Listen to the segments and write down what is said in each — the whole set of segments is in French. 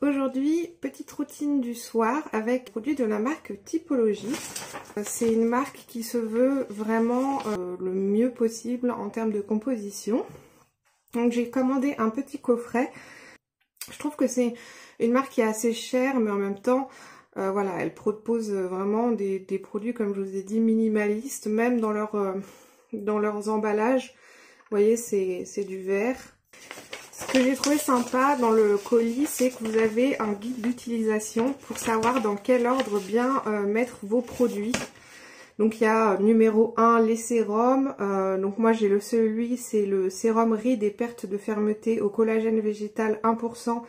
Aujourd'hui, petite routine du soir avec produit de la marque Typologie. C'est une marque qui se veut vraiment le mieux possible en termes de composition. Donc j'ai commandé un petit coffret. Je trouve que c'est une marque qui est assez chère, mais en même temps, voilà, elle propose vraiment des produits, comme je vous ai dit, minimalistes, même dans leurs emballages. Vous voyez, c'est du verre. Ce que j'ai trouvé sympa dans le colis, c'est que vous avez un guide d'utilisation pour savoir dans quel ordre bien mettre vos produits. Donc il y a numéro 1, les sérums. Donc moi j'ai celui, c'est le sérum rides et perte de fermeté au collagène végétal 1%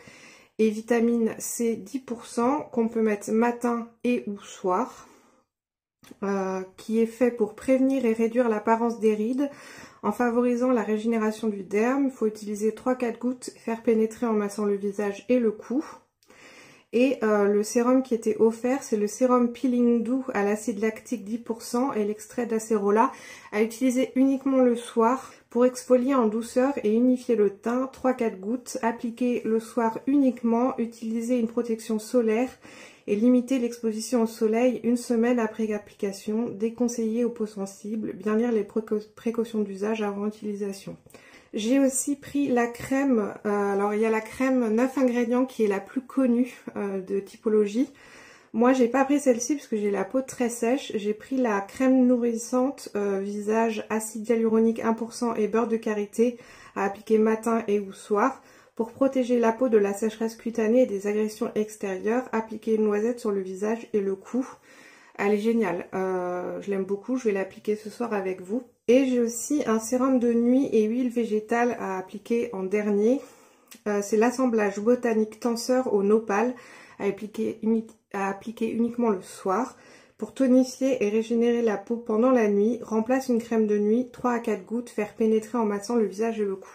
et vitamine C 10% qu'on peut mettre matin et ou soir. Qui est fait pour prévenir et réduire l'apparence des rides en favorisant la régénération du derme. Il faut utiliser 3-4 gouttes, faire pénétrer en massant le visage et le cou. Et le sérum qui était offert, c'est le sérum peeling doux à l'acide lactique 10% et l'extrait d'acérola à utiliser uniquement le soir pour exfolier en douceur et unifier le teint. 3-4 gouttes, appliquer le soir uniquement, utiliser une protection solaire et limiter l'exposition au soleil une semaine après application, déconseillé aux peaux sensibles, bien lire les précautions d'usage avant utilisation. J'ai aussi pris la crème, alors il y a la crème 9 ingrédients qui est la plus connue de Typologie. Moi j'ai pas pris celle-ci parce que j'ai la peau très sèche, j'ai pris la crème nourrissante visage acide hyaluronique 1% et beurre de karité à appliquer matin et ou soir. Pour protéger la peau de la sécheresse cutanée et des agressions extérieures, appliquez une noisette sur le visage et le cou. Elle est géniale, je l'aime beaucoup, je vais l'appliquer ce soir avec vous. Et j'ai aussi un sérum de nuit et huile végétale à appliquer en dernier. C'est l'assemblage botanique tenseur au nopal à appliquer uniquement le soir. Pour tonifier et régénérer la peau pendant la nuit, remplace une crème de nuit, 3 à 4 gouttes, faire pénétrer en massant le visage et le cou.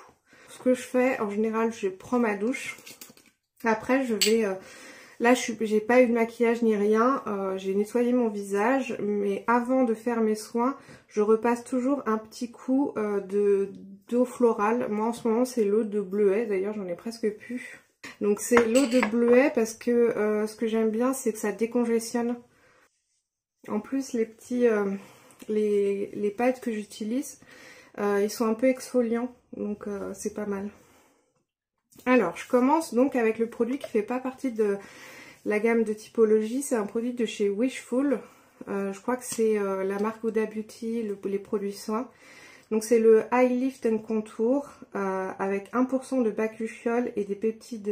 Ce que je fais, en général, je prends ma douche. Après, je vais... là, j'ai pas eu de maquillage ni rien. J'ai nettoyé mon visage. Mais avant de faire mes soins, je repasse toujours un petit coup d'eau florale. Moi, en ce moment, c'est l'eau de bleuet. D'ailleurs, j'en ai presque plus. Donc, c'est l'eau de bleuet parce que ce que j'aime bien, c'est que ça décongestionne. En plus, les petits... les paillettes que j'utilise... ils sont un peu exfoliants, donc c'est pas mal. Alors, je commence donc avec le produit qui fait pas partie de la gamme de Typologie. C'est un produit de chez Wishful. Je crois que c'est la marque Huda Beauty, les produits soins. Donc c'est le Eye Lift and Contour avec 1% de bakuchiol et des peptides,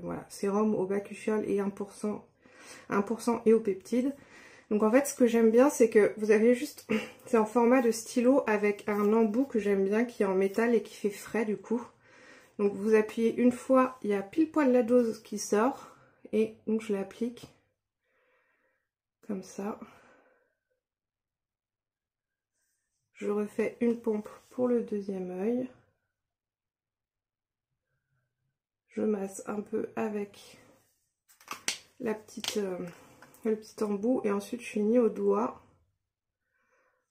voilà, sérum au bakuchiol et 1% et aux peptides. Donc en fait ce que j'aime bien c'est que vous avez juste, c'est en format de stylo avec un embout que j'aime bien qui est en métal et qui fait frais du coup. Donc vous appuyez une fois, il y a pile poil la dose qui sort et donc je l'applique comme ça. Je refais une pompe pour le deuxième œil. Je masse un peu avec la petite... le petit embout et ensuite je finis au doigt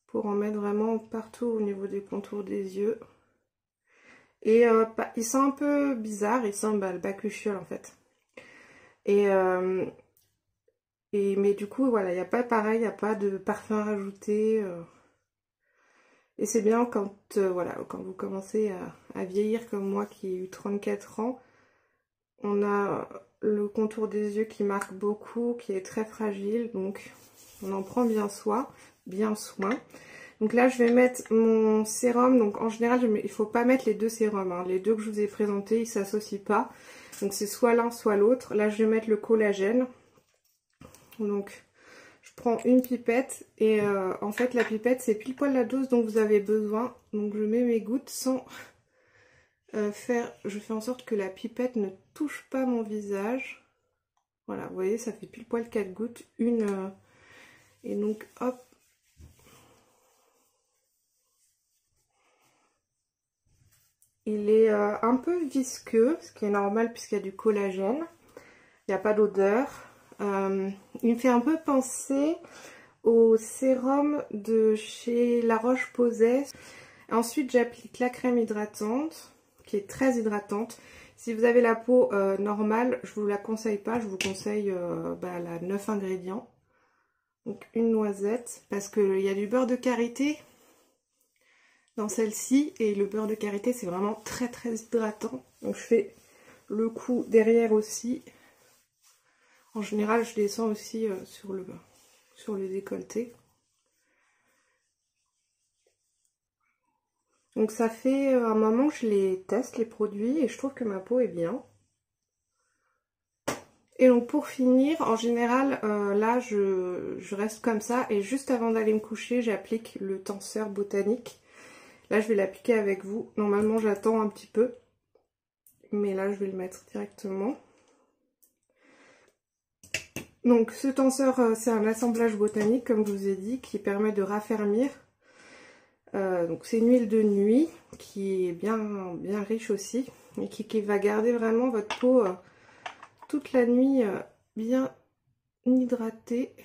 pour en mettre vraiment partout au niveau des contours des yeux. Et il sent un peu bizarre, il sent le bakuchiol en fait. Mais du coup voilà, il n'y a pas pareil, il n'y a pas de parfum rajouté. Et c'est bien quand, voilà, quand vous commencez à vieillir comme moi qui ai eu 34 ans. On a le contour des yeux qui marque beaucoup, qui est très fragile, donc on en prend bien soin. Donc là je vais mettre mon sérum, donc en général il ne faut pas mettre les deux sérums, hein. Les deux que je vous ai présentés ils ne s'associent pas, donc c'est soit l'un soit l'autre. Là je vais mettre le collagène, donc je prends une pipette et en fait la pipette c'est pile poil la dose dont vous avez besoin, donc je mets mes gouttes sans... je fais en sorte que la pipette ne touche pas mon visage. Voilà, vous voyez, ça fait pile poil 4 gouttes. Et donc, hop. Il est un peu visqueux, ce qui est normal puisqu'il y a du collagène. Il n'y a pas d'odeur. Il me fait un peu penser au sérum de chez La Roche-Posay. Ensuite, j'applique la crème hydratante, qui est très hydratante. Si vous avez la peau normale, je vous la conseille pas, je vous conseille la 9 ingrédients. Donc une noisette, parce qu'il y a du beurre de karité dans celle-ci, et le beurre de karité c'est vraiment très très hydratant. Donc je fais le coup derrière aussi. En général je descends aussi sur le décolleté. Donc ça fait un moment que je les teste les produits et je trouve que ma peau est bien. Et donc pour finir, en général là je reste comme ça et juste avant d'aller me coucher j'applique le tenseur botanique. Là je vais l'appliquer avec vous. Normalement j'attends un petit peu, mais là je vais le mettre directement. Donc ce tenseur c'est un assemblage botanique comme je vous ai dit qui permet de raffermir. Donc c'est une huile de nuit qui est bien riche aussi et qui va garder vraiment votre peau toute la nuit bien hydratée.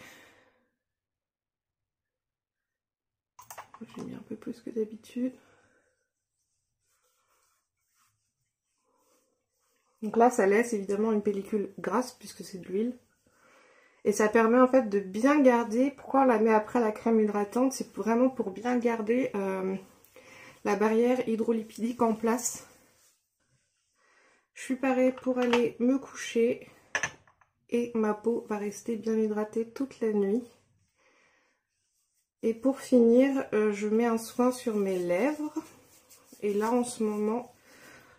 J'ai mis un peu plus que d'habitude. Donc là ça laisse évidemment une pellicule grasse puisque c'est de l'huile. Et ça permet en fait de bien garder, pourquoi on la met après la crème hydratante, c'est vraiment pour bien garder la barrière hydrolipidique en place. Je suis parée pour aller me coucher et ma peau va rester bien hydratée toute la nuit. Et pour finir, je mets un soin sur mes lèvres. Et là en ce moment,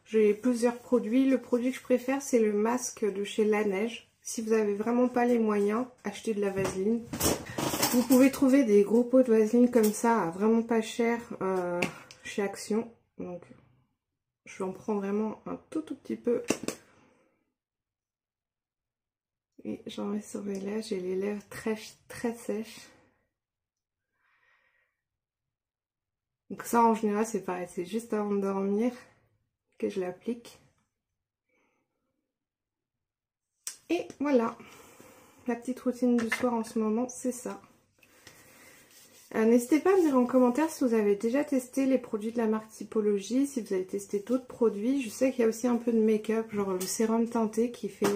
j'ai plusieurs produits. Le produit que je préfère c'est le masque de chez Laneige. Si vous n'avez vraiment pas les moyens, achetez de la vaseline. Vous pouvez trouver des gros pots de vaseline comme ça, vraiment pas cher, chez Action. Donc, je en prends vraiment un tout petit peu. Et j'en mets sur mes lèvres. J'ai les lèvres très sèches. Donc ça, en général, c'est pareil. C'est juste avant de dormir que je l'applique. Et voilà. La petite routine du soir en ce moment, c'est ça. N'hésitez pas à me dire en commentaire si vous avez déjà testé les produits de la marque Typologie, si vous avez testé d'autres produits. Je sais qu'il y a aussi un peu de make-up, genre le sérum teinté qui fait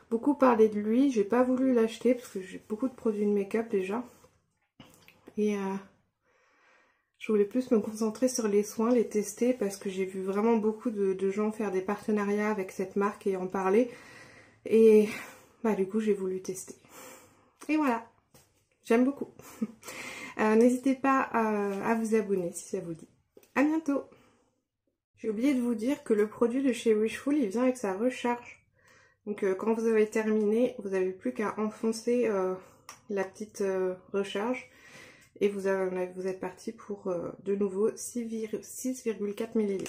beaucoup parler de lui. J'ai pas voulu l'acheter parce que j'ai beaucoup de produits de make-up déjà. Et je voulais plus me concentrer sur les soins, les tester parce que j'ai vu vraiment beaucoup de gens faire des partenariats avec cette marque et en parler. Et du coup j'ai voulu tester. Et voilà, j'aime beaucoup. N'hésitez pas à vous abonner si ça vous dit. À bientôt. J'ai oublié de vous dire que le produit de chez Wishful, il vient avec sa recharge. Donc quand vous avez terminé, vous n'avez plus qu'à enfoncer la petite recharge. Et vous êtes parti pour de nouveau 6,4 ml.